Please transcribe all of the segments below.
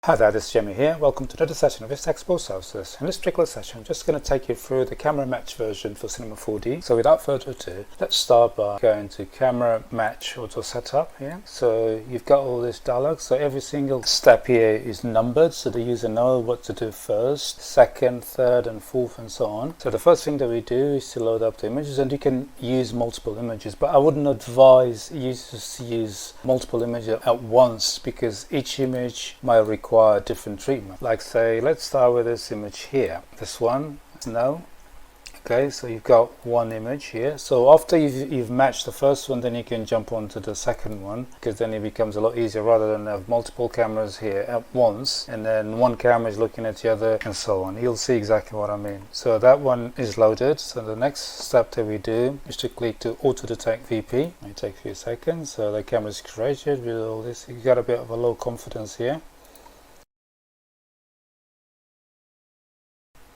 Hi there, this is Jamie here. Welcome to another session of this Expo Services. In this particular session, I'm just going to take you through the camera match version for Cinema 4D. So without further ado, let's start by going to camera match AutoSetup here. So you've got all this dialog. So every single step here is numbered, so the user knows what to do first, second, third, and fourth, and so on. So the first thing that we do is to load up the images, and you can use multiple images, but I wouldn't advise users to use multiple images at once because each image might require different treatment. Like say, let's start with this image here. This one, no. Okay, so you've got one image here. So after you've matched the first one, then you can jump on to the second one, because then it becomes a lot easier rather than have multiple cameras here at once and then one camera is looking at the other and so on. You'll see exactly what I mean. So that one is loaded. So the next step that we do is to click to auto detect VP. It takes a few seconds. So the camera is created with all this. You got a bit of a low confidence here.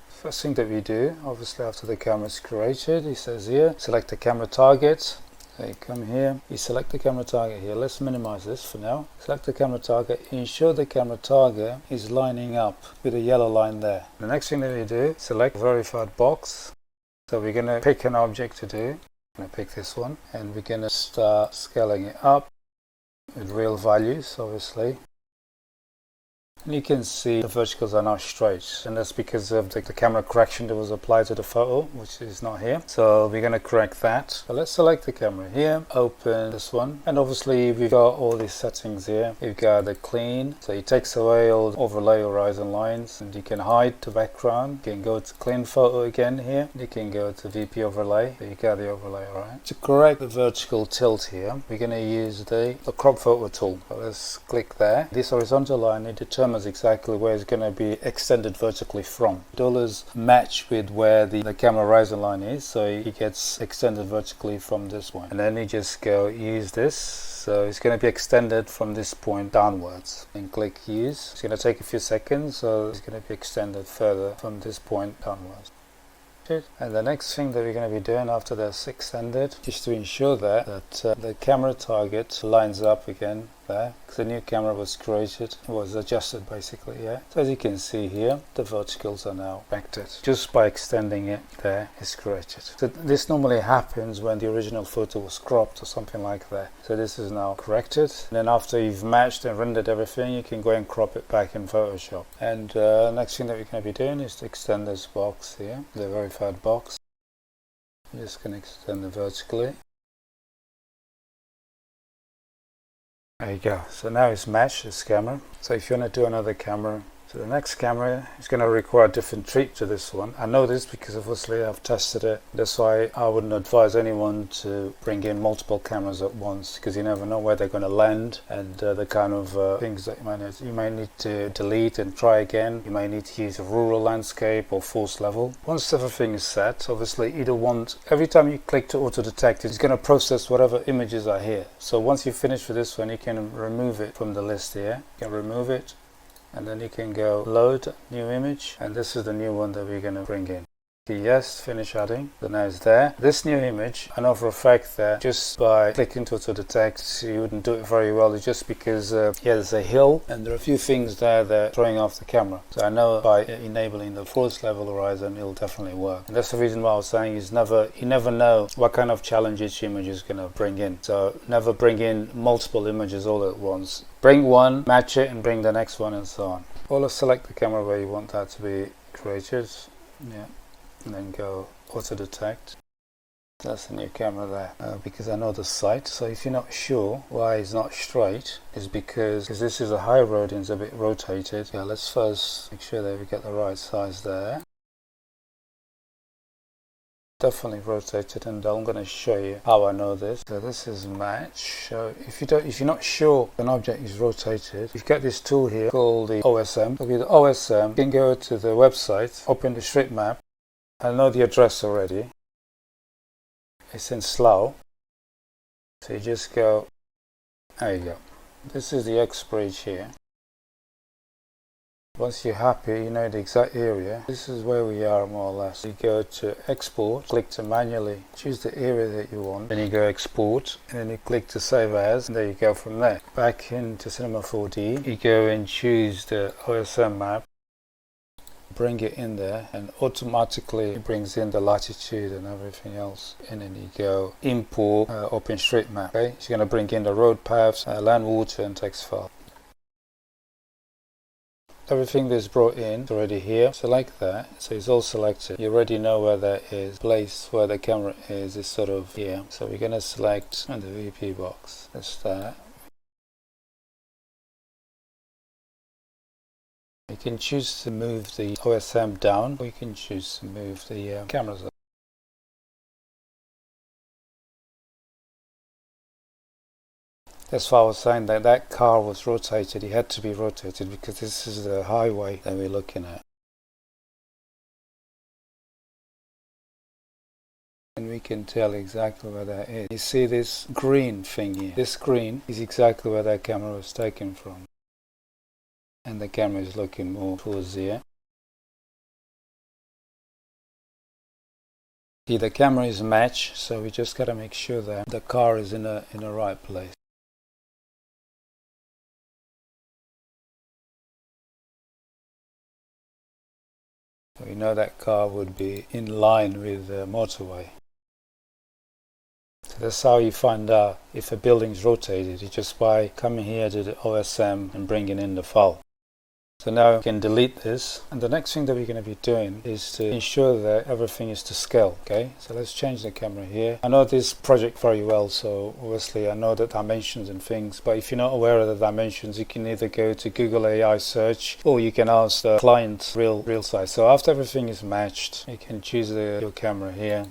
First thing that we do, obviously after the camera is created, it says here, select the camera target. So you come here, you select the camera target here. Let's minimize this for now. Select the camera target, ensure the camera target is lining up with the yellow line there. The next thing that we do, select verified box. So we're going to pick an object to do. I'm going to pick this one, and we're going to start scaling it up with real values, obviously. And you can see the verticals are now straight, and that's because of the camera correction that was applied to the photo, which is not here. So we're going to correct that. So let's select the camera here, open this one, and obviously we've got all these settings here. You've got the clean, so it takes away all the overlay horizon lines, and you can hide the background. You can go to clean photo again here. You can go to VP overlay. So you got the overlay, right? To correct the vertical tilt here, we're going to use the crop photo tool. So let's click there. This horizontal line, it determines exactly where it's going to be extended vertically from. It always match with where the camera horizon line is, so it gets extended vertically from this one. And then you just go use this, so it's going to be extended from this point downwards. And click use. It's going to take a few seconds, so it's going to be extended further from this point downwards. And the next thing that we're going to be doing after that's extended is to ensure that the camera target lines up again there, because the new camera was created, was adjusted basically, yeah. So as you can see here, the verticals are now corrected. Just by extending it there, it's corrected. So this normally happens when the original photo was cropped or something like that. So this is now corrected. And then after you've matched and rendered everything, you can go and crop it back in Photoshop. And next thing that we're going to be doing is to extend this box here, the verified box. I'm just going to extend it vertically. There you go. So now it's matched this camera. So if you want to do another camera, so the next camera is going to require a different treat to this one. I know this because obviously I've tested it. That's why I wouldn't advise anyone to bring in multiple cameras at once, because you never know where they're going to land and the kind of things that you might need to delete and try again. You might need to use a rural landscape or force level. Once everything is set, obviously every time you click to auto detect, it's going to process whatever images are here. So once you finish with this one, you can remove it from the list here. You can remove it. And then you can go load new image, and this is the new one that we're going to bring in. Yes, finish adding. So now it's there. This new image, I know for a fact that just by clicking to auto detect, you wouldn't do it very well. It's just because there's a hill and there are a few things there that are throwing off the camera. So I know by enabling the force level horizon, it'll definitely work. And that's the reason why I was saying you never know what kind of challenge each image is going to bring in. So never bring in multiple images all at once. Bring one, match it, and bring the next one, and so on. Or let's select the camera where you want that to be created. Yeah. And then go auto detect. That's the new camera there, because I know the site. So if you're not sure why it's not straight, is because this is a high road and it's a bit rotated. Yeah, let's first make sure that we get the right size there. Definitely rotated, and I'm going to show you how I know this. So this is match. So if you're not sure an object is rotated, you've got this tool here called the OSM. So with the OSM, you can go to the website, OpenStreetMap. I know the address already. It's in Slough. So you just go, there you go. This is the X bridge here. Once you're happy, you know the exact area, this is where we are more or less. You go to export, click to manually choose the area that you want, then you go export, and then you click to save as, and there you go from there. Back into Cinema 4D, you go and choose the OSM map, bring it in there, and automatically it brings in the latitude and everything else. And then you go import OpenStreetMap. Okay, so you're going to bring in the road paths, land, water, and text file. Everything that's brought in is already here. Select that, so it's all selected. You already know where that is. Place where the camera is sort of here. So we're going to select the VP box. That's that. You can choose to move the OSM down, or you can choose to move the cameras up. That's why I was saying that that car was rotated. It had to be rotated because this is the highway that we're looking at. And we can tell exactly where that is. You see this green thing here? This green is exactly where that camera was taken from. And the camera is looking more towards here. See, the camera is matched, so we just got to make sure that the car is in the right place. So we know that car would be in line with the motorway. So that's how you find out if a building is rotated. It's just by coming here to the OSM and bringing in the file. So now we can delete this, and the next thing that we're going to be doing is to ensure that everything is to scale. Okay, so let's change the camera here. I know this project very well, so obviously I know the dimensions and things, but if you're not aware of the dimensions, you can either go to Google AI search, or you can ask the client real size. So after everything is matched, you can choose your camera here.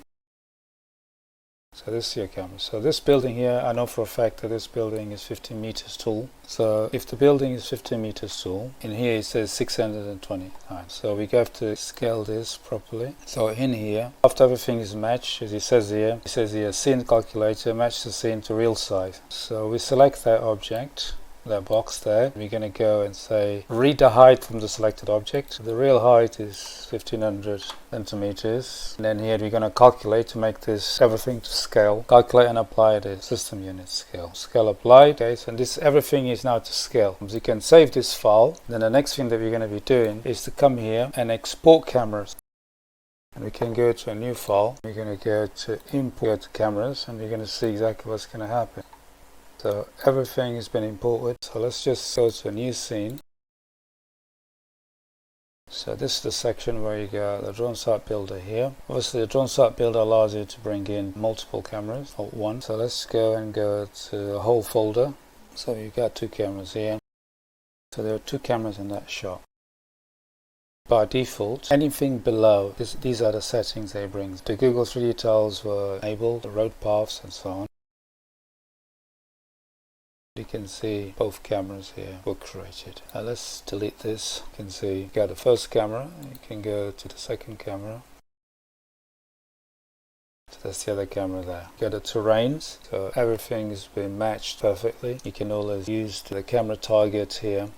So this is your camera. So this building here, I know for a fact that this building is 15 meters tall. So if the building is 15 meters tall, in here it says 629. So we have to scale this properly. So in here, after everything is matched, as it says here, scene calculator, match the scene to real size. So we select that object, that box there. We're going to go and say read the height from the selected object. The real height is 1500 centimeters. And then here we're going to calculate to make this everything to scale. Calculate and apply the system unit scale. Scale applied. Okay, so this everything is now to scale. So you can save this file. Then the next thing that we're going to be doing is to come here and export cameras. And we can go to a new file. We're going to go to import cameras, and we're going to see exactly what's going to happen. So everything has been imported. So let's just go to a new scene. So this is the section where you got the drone site builder here. Obviously the drone site builder allows you to bring in multiple cameras at once. So let's go and go to the whole folder. So you've got 2 cameras here. So there are 2 cameras in that shot. By default, anything below, these are the settings they bring. The Google 3D tiles were enabled, the road paths and so on. You can see both cameras here were created. Now let's delete this. You can see you got the first camera, you can go to the second camera. So that's the other camera there. You got the terrains, so everything has been matched perfectly. You can always use the camera target here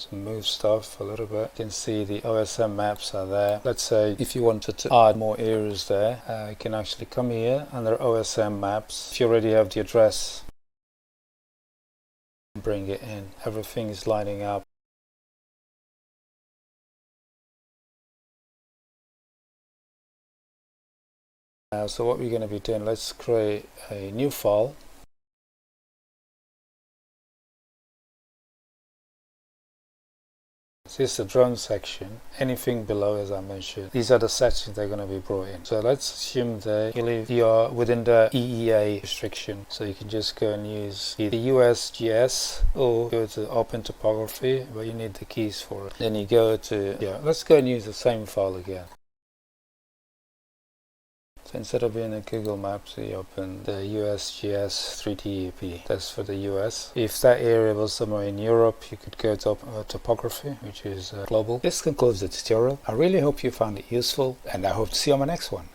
to move stuff a little bit. You can see the OSM maps are there. Let's say if you wanted to add more areas there, you can actually come here under OSM maps. If you already have the address, bring it in. Everything is lining up. So what we're going to be doing, let's create a new file. This is the drone section. Anything below, as I mentioned, these are the settings that are going to be brought in. So let's assume that you are within the EEA restriction. So you can just go and use the USGS or go to OpenTopography, where you need the keys for it. Then you go to, let's go and use the same file again. So instead of being a Google Maps, we open the USGS 3D EP. That's for the US. If that area was somewhere in Europe, you could go to topography, which is global. This concludes the tutorial. I really hope you found it useful, and I hope to see you on my next one.